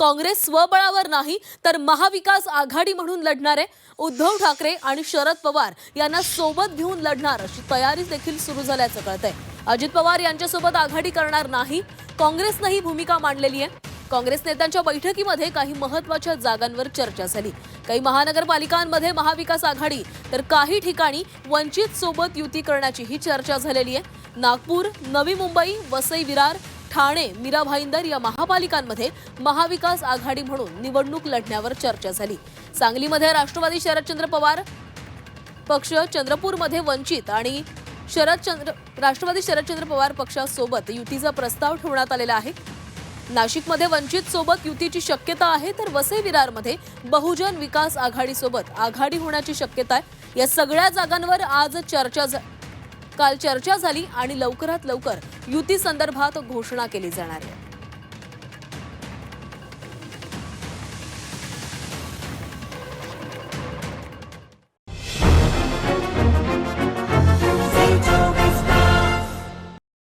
काँग्रेस स्वबळावर नाही तर महाविकास आघाडी म्हणून लढणार आहे। उद्धव ठाकरे आणि शरद पवार यांना सोबत घेऊन लढणार अशी तयारी देखील सुरू झाल्याचं कळतंय। अजित पवार यांच्यासोबत आघाडी करणार नाही, काँग्रेसने ही भूमिका मांडलेली आहे। काँग्रेस नेत्यांच्या बैठकीमध्ये काही महत्त्वाच्या जागांवर चर्चा झाली। काही महानगरपालिकांमध्ये महाविकास आघाडी तर काही ठिकाणी वंचित सोबत युती करण्याची ही चर्चा झालेली आहे। नागपूर, नवी मुंबई, वसई विरार, ठाणे, मीरा भाईंदर या महापालिकांमध्ये महाविकास आघाडी म्हणून निवडणूक लढण्यावर चर्चा झाली। सांगलीमध्ये राष्ट्रवादी शरदचंद्र पवार पक्ष, चंद्रपूरमध्ये वंचित आणि राष्ट्रवादी शरदचंद्र पवार पक्षासोबत युतीचा प्रस्ताव ठेवण्यात आलेला आहे। नाशिकमध्ये वंचित सोबत युतीची शक्यता आहे, तर वसई विरारमध्ये बहुजन विकास आघाडी सोबत आघाडी होण्याची शक्यता आहे। या सगळ्या जागांवर आज काल चर्चा झाली आणि लवकरात लवकर युती संदर्भात घोषणा केली जाणार आहे।